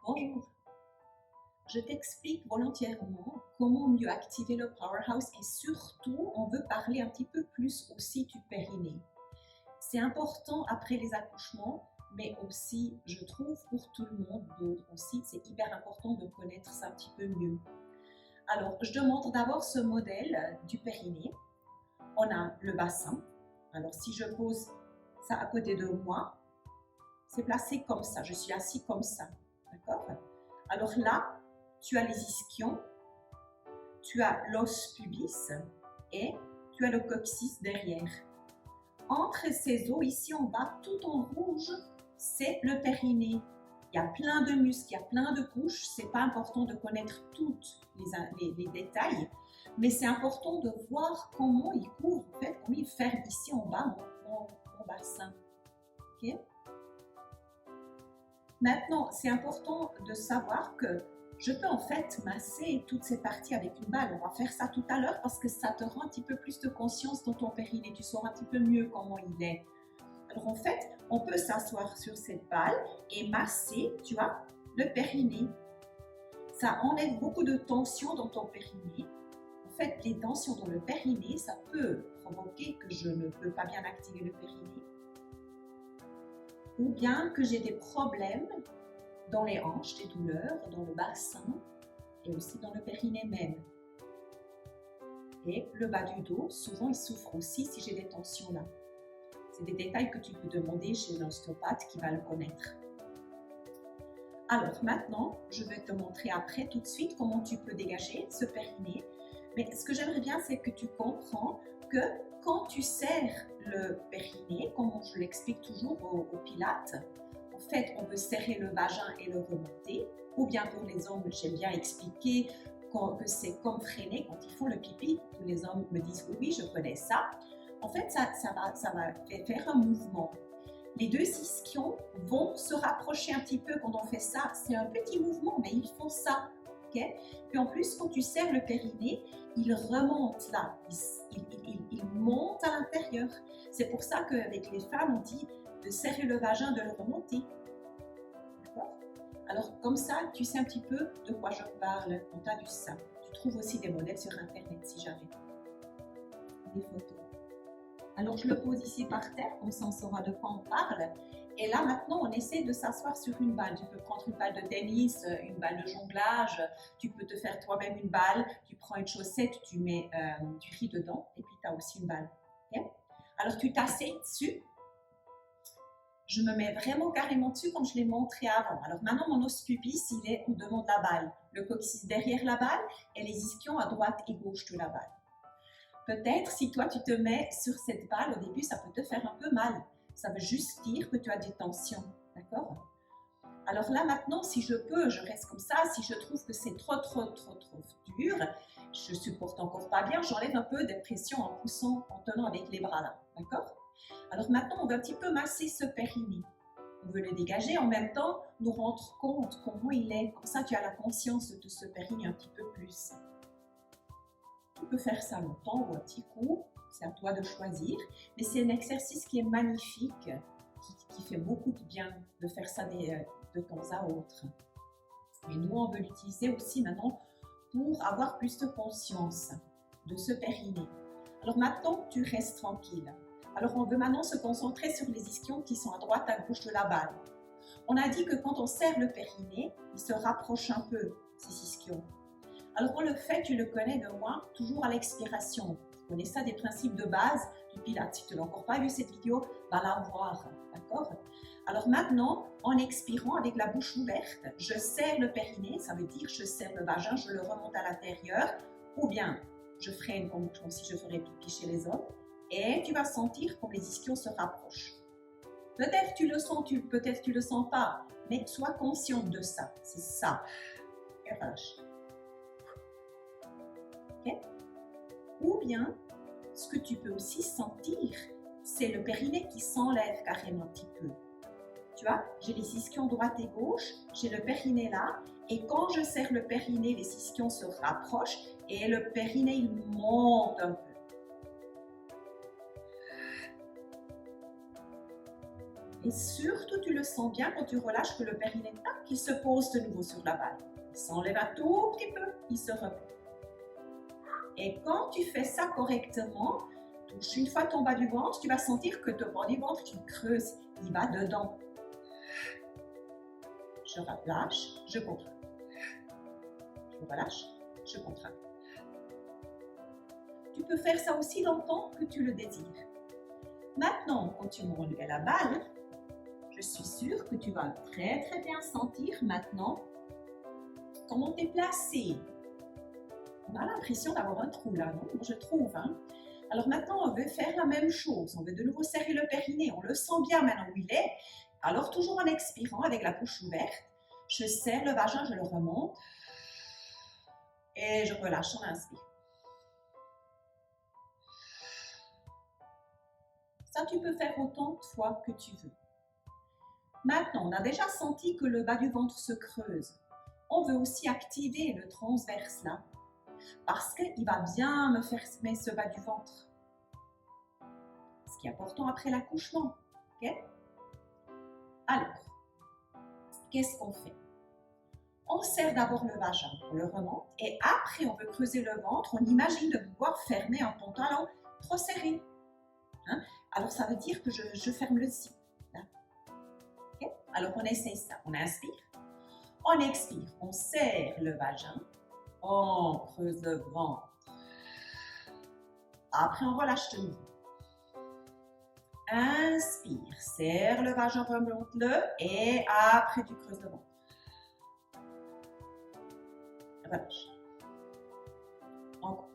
Bonjour, je t'explique volontairement comment mieux activer le powerhouse et surtout, on veut parler un petit peu plus aussi du périnée. C'est important après les accouchements, mais aussi, je trouve, pour tout le monde d'autre aussi, c'est hyper important de connaître ça un petit peu mieux. Alors, je te montre d'abord ce modèle du périnée. On a le bassin. Alors, si je pose ça à côté de moi, c'est placé comme ça, je suis assis comme ça, d'accord? Alors là, tu as les ischions, tu as l'os pubis et tu as le coccyx derrière. Entre ces os, ici en bas, tout en rouge, c'est le périnée. Il y a plein de muscles, il y a plein de couches. C'est pas important de connaître tous les détails, mais c'est important de voir comment il couvre, en fait, comment il ferme ici en bas mon bassin. Okay? Maintenant, c'est important de savoir que je peux en fait masser toutes ces parties avec une balle. On va faire ça tout à l'heure parce que ça te rend un petit peu plus de conscience dans ton périnée. Tu sauras un petit peu mieux comment il est. Alors en fait, on peut s'asseoir sur cette balle et masser, tu vois, le périnée. Ça enlève beaucoup de tension dans ton périnée. En fait, les tensions dans le périnée, ça peut provoquer que je ne peux pas bien activer le périnée. Ou bien que j'ai des problèmes dans les hanches, des douleurs, dans le bassin et aussi dans le périnée même. Et le bas du dos, souvent il souffre aussi si j'ai des tensions là. C'est des détails que tu peux demander chez l'ostéopathe qui va le connaître. Alors maintenant, je vais te montrer après tout de suite comment tu peux dégager ce périnée. Mais ce que j'aimerais bien, c'est que tu comprends que quand tu serres le périnée, comme je l'explique toujours au pilates, en fait, on peut serrer le vagin et le remonter. Ou bien pour les hommes, j'aime bien expliquer que c'est comme freiner quand ils font le pipi. Tous les hommes me disent oui, je connais ça. En fait, ça va faire un mouvement. Les deux ischions vont se rapprocher un petit peu quand on fait ça. C'est un petit mouvement, mais ils font ça. Okay? Puis en plus, quand tu serres le périnée, il remonte là. Il monte à l'intérieur. C'est pour ça qu'avec les femmes, on dit de serrer le vagin, de le remonter. D'accord? Alors comme ça, tu sais un petit peu de quoi je parle quand tu as vu ça. Tu trouves aussi des modèles sur Internet si jamais. Des photos. Alors je le pose ici par terre, comme ça on saura de quoi on parle. Et là maintenant on essaie de s'asseoir sur une balle. Tu peux prendre une balle de tennis, une balle de jonglage, tu peux te faire toi-même une balle, tu prends une chaussette, tu mets du riz dedans et puis tu as aussi une balle. Okay? Alors tu t'assieds dessus. Je me mets vraiment carrément dessus comme je l'ai montré avant. Alors maintenant mon os pubis il est au devant de la balle, le coccyx derrière la balle et les ischions à droite et gauche de la balle. Peut-être si toi tu te mets sur cette balle au début, ça peut te faire un peu mal. Ça veut juste dire que tu as des tensions, d'accord? Alors là maintenant, si je peux, je reste comme ça. Si je trouve que c'est trop dur, je supporte encore pas bien, j'enlève un peu de pression en poussant, en tenant avec les bras là, d'accord? Alors maintenant, on va un petit peu masser ce périnée. On veut le dégager, en même temps, nous rendre compte comment il est. Comme ça, tu as la conscience de ce périnée un petit peu plus. Tu peux faire ça longtemps ou un petit coup, c'est à toi de choisir. Mais c'est un exercice qui est magnifique, qui fait beaucoup de bien de faire ça de temps à autre. Et nous, on veut l'utiliser aussi maintenant pour avoir plus de conscience de ce périnée. Alors maintenant, tu restes tranquille. Alors on veut maintenant se concentrer sur les ischions qui sont à droite, à gauche de la balle. On a dit que quand on serre le périnée, il se rapproche un peu, ces ischions. Alors on le fait, tu le connais de moi, toujours à l'expiration. Tu connais ça des principes de base du pilates. Si tu n'as encore pas vu cette vidéo, va la voir, d'accord? Alors maintenant, en expirant avec la bouche ouverte, je serre le périnée, ça veut dire je serre le vagin, je le remonte à l'intérieur, ou bien je freine comme si je ferais pipi chez les hommes, et tu vas sentir comme les ischions se rapprochent. Peut-être tu le sens, peut-être tu le sens pas, mais sois consciente de ça, c'est ça. Et relâche. Okay? Ou bien, ce que tu peux aussi sentir, c'est le périnée qui s'enlève carrément un petit peu. Tu vois, j'ai les ischions droite et gauche, j'ai le périnée là, et quand je serre le périnée, les ischions se rapprochent et le périnée il monte un peu. Et surtout, tu le sens bien quand tu relâches que le périnée, tac, qui se pose de nouveau sur la balle. Il s'enlève un tout petit peu, il se repose. Et quand tu fais ça correctement, touche une fois ton bas du ventre, tu vas sentir que ton bas du ventre, tu creuses, il va dedans. Je relâche, je contracte. Je relâche, je contracte. Tu peux faire ça aussi longtemps que tu le désires. Maintenant, quand tu m'enlèves la balle, je suis sûre que tu vas très bien sentir maintenant comment tu es placé. On a l'impression d'avoir un trou là, non? Je trouve. Hein? Alors maintenant, on veut faire la même chose. On veut de nouveau serrer le périnée. On le sent bien maintenant où il est. Alors toujours en expirant avec la bouche ouverte, je serre le vagin, je le remonte. Et je relâche, on inspire. Ça, tu peux faire autant de fois que tu veux. Maintenant, on a déjà senti que le bas du ventre se creuse. On veut aussi activer le transverse là, parce qu'il va bien me faire mettre ce bas du ventre. Ce qui est important après l'accouchement. Okay? Alors, qu'est-ce qu'on fait? On serre d'abord le vagin, on le remonte, et après on veut creuser le ventre, on imagine de pouvoir fermer un pantalon trop serré. Hein? Alors ça veut dire que je ferme le zip. Okay? Alors on essaye ça, on inspire, on expire, on serre le vagin, on creuse le ventre. Après on relâche de nouveau. Inspire, serre le vagin, remonte-le, et après tu creuses le ventre. Relâche. Encore.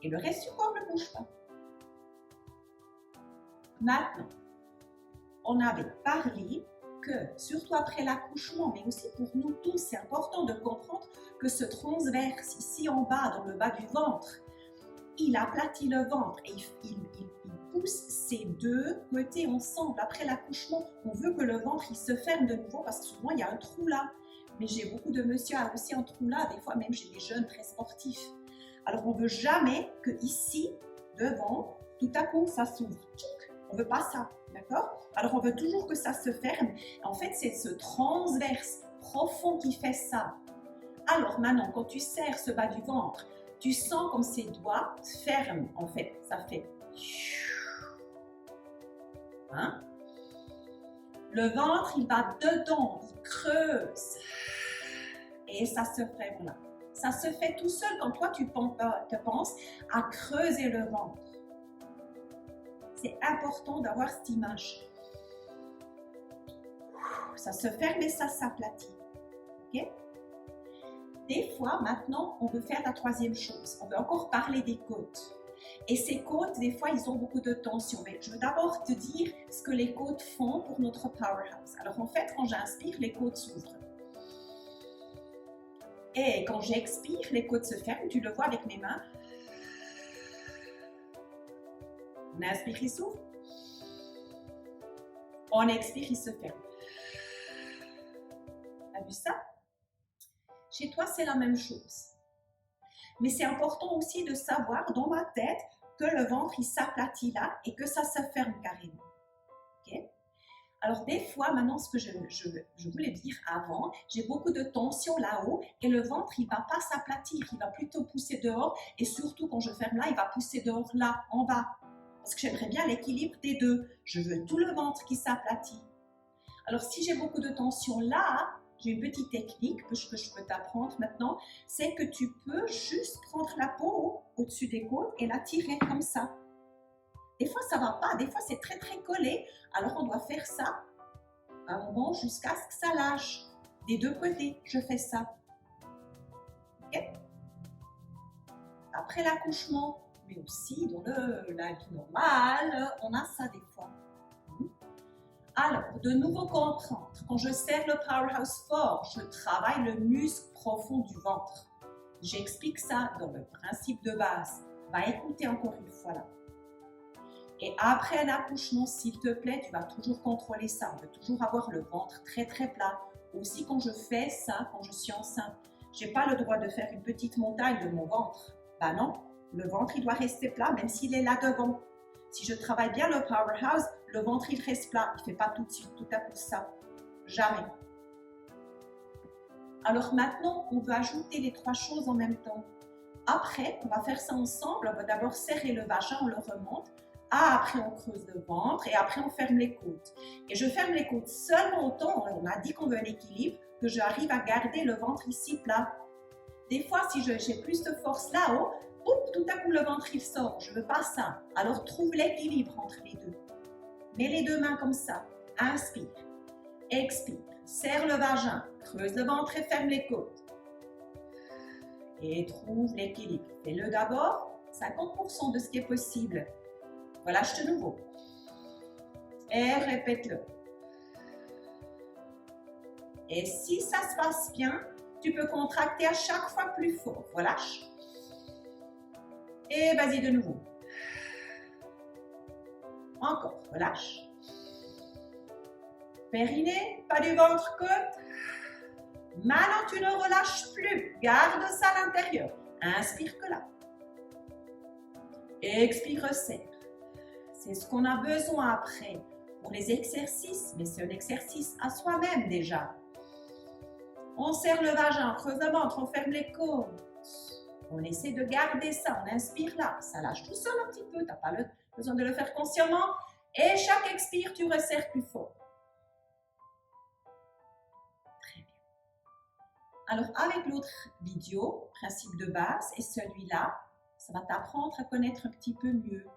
Et le reste du corps ne bouge pas. Maintenant, on avait parlé que, surtout après l'accouchement, mais aussi pour nous tous, c'est important de comprendre que ce transverse ici en bas, dans le bas du ventre, il aplatit le ventre et il pousse ces deux côtés ensemble. Après l'accouchement, on veut que le ventre il se ferme de nouveau parce que souvent il y a un trou là. Mais j'ai beaucoup de monsieur qui ont aussi un trou là, des fois même j'ai des jeunes très sportifs. Alors on ne veut jamais que ici, devant, tout à coup ça s'ouvre. On ne veut pas ça, d'accord? Alors on veut toujours que ça se ferme. En fait, c'est ce transverse profond qui fait ça. Alors maintenant, quand tu serres ce bas du ventre, tu sens comme ses doigts ferment, en fait. Ça fait... Hein? Le ventre, il va dedans, il creuse. Et ça se fait, voilà. Ça se fait tout seul quand toi, tu te penses à creuser le ventre. C'est important d'avoir cette image. Ça se ferme et ça s'aplatit. Ok? Des fois, maintenant, on veut faire la troisième chose. On veut encore parler des côtes. Et ces côtes, des fois, ils ont beaucoup de tension. Mais je veux d'abord te dire ce que les côtes font pour notre powerhouse. Alors, en fait, quand j'inspire, les côtes s'ouvrent. Et quand j'expire, les côtes se ferment. Tu le vois avec mes mains. On inspire, il s'ouvre. On expire, il se ferme. T'as vu ça? Chez toi, c'est la même chose. Mais c'est important aussi de savoir dans ma tête que le ventre, il s'aplatit là et que ça se ferme carrément. Okay? Alors, des fois, maintenant, ce que je voulais dire avant, j'ai beaucoup de tension là-haut et le ventre, il ne va pas s'aplatir, il va plutôt pousser dehors et surtout, quand je ferme là, il va pousser dehors là, en bas. Parce que j'aimerais bien l'équilibre des deux. Je veux tout le ventre qui s'aplatit. Alors, si j'ai beaucoup de tension là, j'ai une petite technique que je peux t'apprendre maintenant, c'est que tu peux juste prendre la peau au-dessus des côtes et la tirer comme ça. Des fois, ça ne va pas, des fois, c'est très collé. Alors, on doit faire ça un moment jusqu'à ce que ça lâche. Des deux côtés, je fais ça. Okay? Après l'accouchement, mais aussi dans la vie normale, on a ça des fois. Alors, de nouveau comprendre, quand je serre le powerhouse fort, je travaille le muscle profond du ventre. J'explique ça dans le principe de base. Va écouter encore une fois là. Et après un accouchement, s'il te plaît, tu vas toujours contrôler ça. On veut toujours avoir le ventre très plat. Aussi quand je fais ça, quand je suis enceinte, je n'ai pas le droit de faire une petite montagne de mon ventre. Ben non, le ventre il doit rester plat même s'il est là devant. Si je travaille bien le powerhouse, le ventre il reste plat, il ne fait pas tout de suite, tout à coup ça. Jamais. Alors maintenant, on va ajouter les 3 choses en même temps. Après, on va faire ça ensemble. On va d'abord serrer le vagin, on le remonte. Après, on creuse le ventre et après, on ferme les côtes. Et je ferme les côtes seulement autant, on a dit qu'on veut un équilibre, que j'arrive à garder le ventre ici plat. Des fois, si j'ai plus de force là-haut, tout à coup, le ventre il sort. Je ne veux pas ça. Alors, trouve l'équilibre entre les deux. Mets les 2 mains comme ça. Inspire. Expire. Serre le vagin. Creuse le ventre et ferme les côtes. Et trouve l'équilibre. Fais-le d'abord. 50% de ce qui est possible. Relâche de nouveau. Et répète-le. Et si ça se passe bien, tu peux contracter à chaque fois plus fort. Relâche. Et vas-y de nouveau. Encore. Relâche. Périnée, pas du ventre, côte. Maintenant, tu ne relâches plus. Garde ça à l'intérieur. Inspire que là. Expire, resserre. C'est ce qu'on a besoin après pour les exercices, mais c'est un exercice à soi-même déjà. On serre le vagin, on creuse le ventre, on ferme les côtes. On essaie de garder ça, on inspire là, ça lâche tout seul un petit peu, tu n'as pas besoin de le faire consciemment. Et chaque expire, tu resserres plus fort. Très bien. Alors avec l'autre vidéo, principe de base, et celui-là, ça va t'apprendre à connaître un petit peu mieux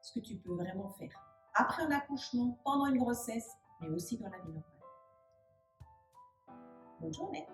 ce que tu peux vraiment faire après un accouchement, pendant une grossesse, mais aussi dans la vie normale. Bonne journée.